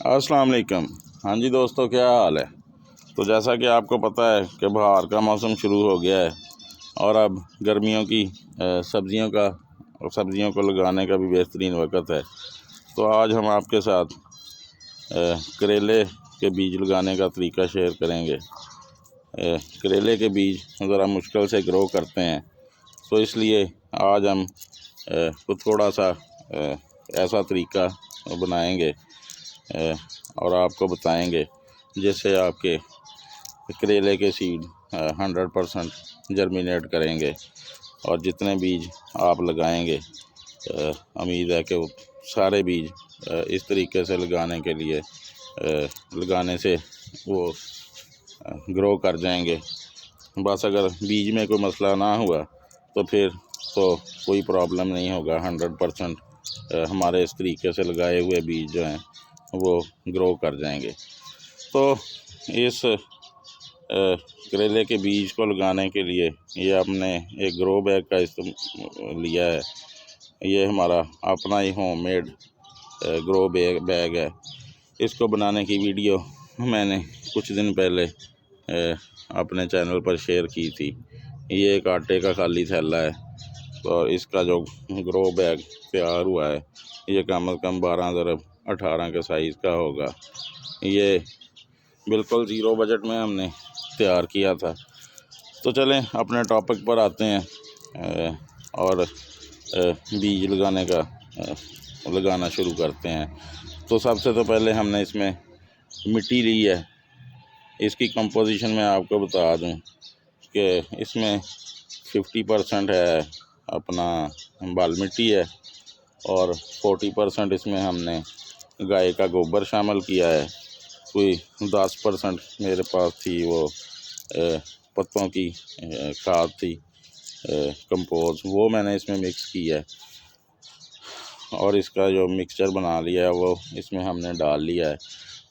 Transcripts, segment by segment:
अस्सलाम वालेकुम। हाँ जी दोस्तों, क्या हाल है। तो जैसा कि आपको पता है कि बहार का मौसम शुरू हो गया है और अब गर्मियों की सब्ज़ियों को लगाने का भी बेहतरीन वक्त है। तो आज हम आपके साथ करेले के बीज लगाने का तरीका शेयर करेंगे। करेले के बीज ज़रा मुश्किल से ग्रो करते हैं, तो इसलिए आज हम कुछ थोड़ा सा ऐसा तरीका बनाएंगे और आपको बताएंगे जिससे आपके करेले के सीड 100% जर्मिनेट करेंगे और जितने बीज आप लगाएंगे उम्मीद है कि वो सारे बीज इस तरीके से लगाने से वो ग्रो कर जाएंगे। बस अगर बीज में कोई मसला ना हुआ तो फिर तो कोई प्रॉब्लम नहीं होगा। 100% हमारे इस तरीके से लगाए हुए बीज जो हैं वो ग्रो कर जाएंगे। तो इस करेले के बीज को लगाने के लिए ये हमने एक ग्रो बैग का लिया है। ये हमारा अपना ही होममेड ग्रो बैग है। इसको बनाने की वीडियो मैंने कुछ दिन पहले अपने चैनल पर शेयर की थी। ये एक आटे का खाली थैला है और इसका जो ग्रो बैग तैयार हुआ है ये कम से कम 12x18 के साइज़ का होगा। ये बिल्कुल ज़ीरो बजट में हमने तैयार किया था। तो चलें अपने टॉपिक पर आते हैं और बीज लगाना शुरू करते हैं। तो सबसे तो पहले हमने इसमें मिट्टी ली है। इसकी कंपोजिशन मैं आपको बता दूं कि इसमें 50% है अपना बाल मिट्टी है और 40% इसमें हमने गाय का गोबर शामिल किया है। कोई 10% मेरे पास थी वो पत्तों की खाद थी कंपोज, वो मैंने इसमें मिक्स की है और इसका जो मिक्सचर बना लिया है वो इसमें हमने डाल लिया है।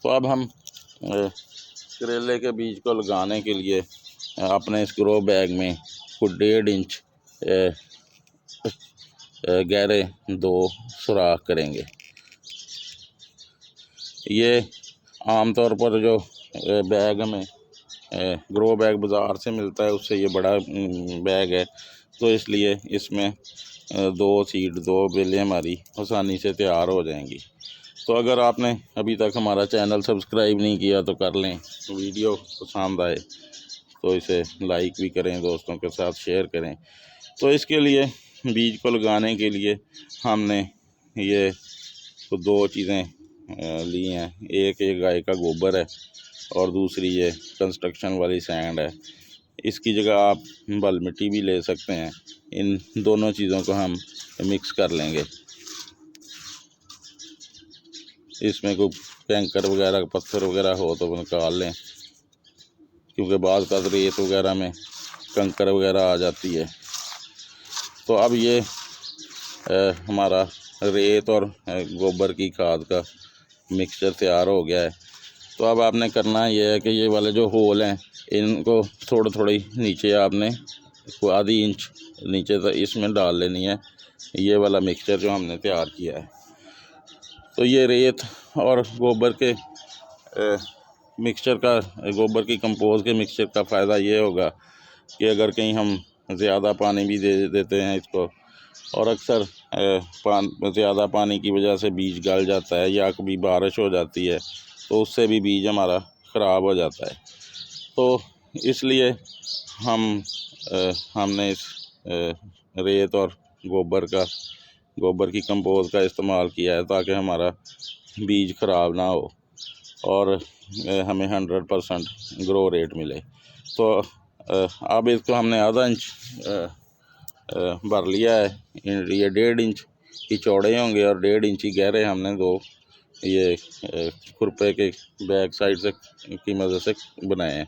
तो अब हम करेले के बीज को लगाने के लिए अपने इस ग्रो बैग में कुछ 1.5 इंच गहरे 2 सुराख करेंगे। ये आमतौर पर जो बैग हमें ग्रो बैग बाज़ार से मिलता है उससे ये बड़ा बैग है, तो इसलिए इसमें 2 बेलें हमारी आसानी से तैयार हो जाएंगी। तो अगर आपने अभी तक हमारा चैनल सब्सक्राइब नहीं किया तो कर लें। वीडियो पसंद आए तो इसे लाइक भी करें, दोस्तों के साथ शेयर करें। तो इसके लिए बीज को लगाने के लिए हमने ये 2 चीज़ें ली हैं। एक गाय का गोबर है और दूसरी ये कंस्ट्रक्शन वाली सैंड है। इसकी जगह आप बल मिट्टी भी ले सकते हैं। इन दोनों चीज़ों को हम मिक्स कर लेंगे। इसमें कोई कंकर वगैरह पत्थर वगैरह हो तो निकाल लें, क्योंकि बाद का रेत वगैरह में कंकर वगैरह आ जाती है। तो अब ये हमारा रेत और गोबर की खाद का मिक्सचर तैयार हो गया है। तो अब आपने करना ये है कि ये वाले जो होल हैं इनको थोड़ी नीचे आपने आधी इंच नीचे तक इसमें डाल लेनी है ये वाला मिक्सचर जो हमने तैयार किया है। तो ये रेत और गोबर के गोबर की कंपोज के मिक्सचर का फ़ायदा ये होगा कि अगर कहीं हम ज़्यादा पानी भी दे देते हैं इसको और अक्सर ज़्यादा पानी की वजह से बीज गल जाता है या कभी बारिश हो जाती है तो उससे भी बीज हमारा ख़राब हो जाता है। तो इसलिए हमने इस रेत और गोबर की कंपोज का इस्तेमाल किया है ताकि हमारा बीज ख़राब ना हो और हमें 100% ग्रो रेट मिले। तो अब इसको हमने आधा इंच भर लिया है। ये 1.5 इंच की चौड़े होंगे और 1.5 इंच की गहरे हमने 2 ये खुरपे के बैक साइड से की मदद से बनाए हैं।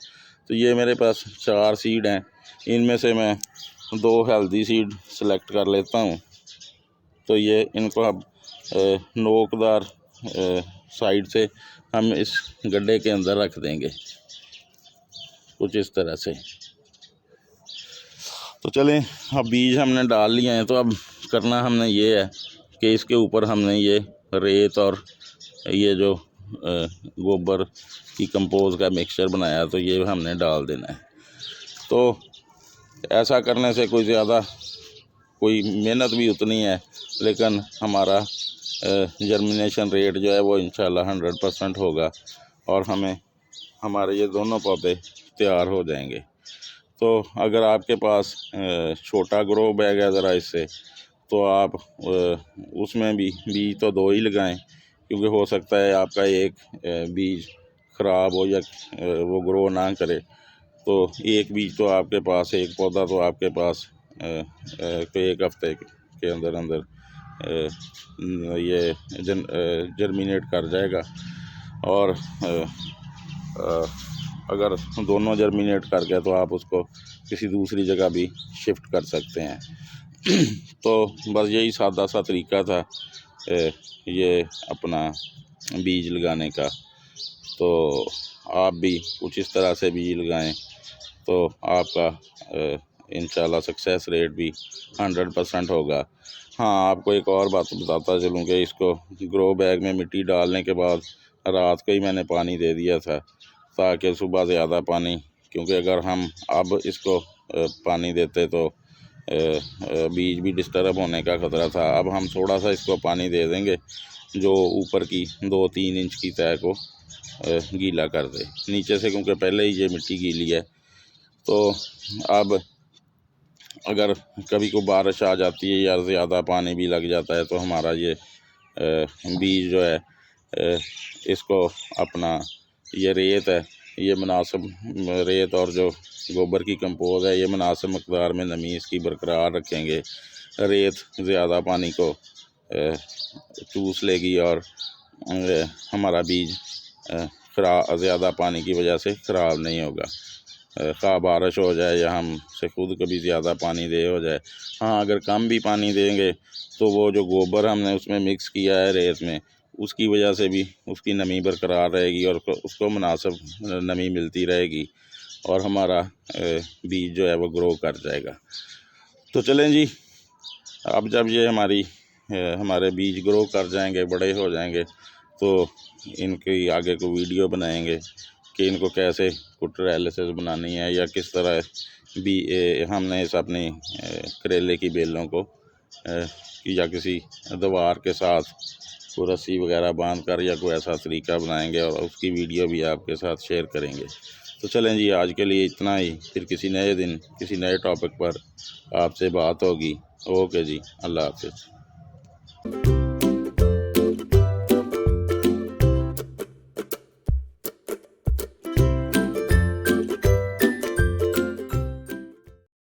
तो ये मेरे पास 4 सीड हैं। इनमें से मैं 2 हेल्दी सीड सेलेक्ट कर लेता हूँ। तो ये इनको अब नोकदार साइड से हम इस गड्ढे के अंदर रख देंगे कुछ इस तरह से। तो चलें, अब बीज हमने डाल लिए हैं। तो अब करना हमने ये है कि इसके ऊपर हमने ये रेत और ये जो गोबर की कंपोज का मिक्सचर बनाया तो ये हमने डाल देना है। तो ऐसा करने से कोई मेहनत भी उतनी है, लेकिन हमारा जर्मिनेशन रेट जो है वो इंशाल्लाह 100% होगा और हमारे ये दोनों पौधे तैयार हो जाएंगे। तो अगर आपके पास छोटा ग्रो बैग है ज़रा इससे, तो आप उसमें भी बीज तो 2 ही लगाएं, क्योंकि हो सकता है आपका एक बीज ख़राब हो या वो ग्रो ना करे। तो एक बीज तो आपके पास, एक पौधा तो आपके पास तो 1 हफ्ते के अंदर अंदर ये जर्मिनेट कर जाएगा। और अगर दोनों जर्मिनेट कर गया तो आप उसको किसी दूसरी जगह भी शिफ्ट कर सकते हैं। तो बस यही सादा सा तरीका था ये अपना बीज लगाने का। तो आप भी कुछ इस तरह से बीज लगाएं तो आपका इंशाल्लाह सक्सेस रेट भी 100% होगा। हाँ, आपको एक और बात बताता चलूँ कि इसको ग्रो बैग में मिट्टी डालने के बाद रात को ही मैंने पानी दे दिया था, ताकि सुबह ज़्यादा पानी, क्योंकि अगर हम अब इसको पानी देते तो बीज भी डिस्टर्ब होने का ख़तरा था। अब हम थोड़ा सा इसको पानी दे देंगे जो ऊपर की 2-3 इंच की तह को गीला कर दे नीचे से, क्योंकि पहले ही ये मिट्टी गीली है। तो अब अगर कभी को बारिश आ जाती है या ज़्यादा पानी भी लग जाता है तो हमारा ये बीज जो है इसको अपना ये रेत है, ये मुनासिब रेत और जो गोबर की कंपोज है ये मुनासिब मकदार में नमी इसकी बरकरार रखेंगे। रेत ज़्यादा पानी को चूस लेगी और हमारा बीज ज़्यादा पानी की वजह से ख़राब नहीं होगा, खा बारिश हो जाए या हमसे खुद कभी ज़्यादा पानी दे हो जाए। हाँ, अगर कम भी पानी देंगे तो वो जो गोबर हमने उसमें मिक्स किया है रेत में, उसकी वजह से भी उसकी नमी बरकरार रहेगी और उसको मुनासिब नमी मिलती रहेगी और हमारा बीज जो है वो ग्रो कर जाएगा। तो चलें जी, अब जब ये हमारे बीज ग्रो कर जाएंगे, बड़े हो जाएंगे, तो इनकी आगे को वीडियो बनाएंगे कि इनको कैसे कुटर एनालिसिस बनानी है या किस तरह भी हमने इस अपनी करेले की बेलों को या किसी दीवार के साथ को रस्सी वगैरह बांध कर या कोई ऐसा तरीका बनाएंगे और उसकी वीडियो भी आपके साथ शेयर करेंगे। तो चलें जी, आज के लिए इतना ही, फिर किसी नए दिन किसी नए टॉपिक पर आपसे बात होगी। ओके जी, अल्लाह हाफ़िज़।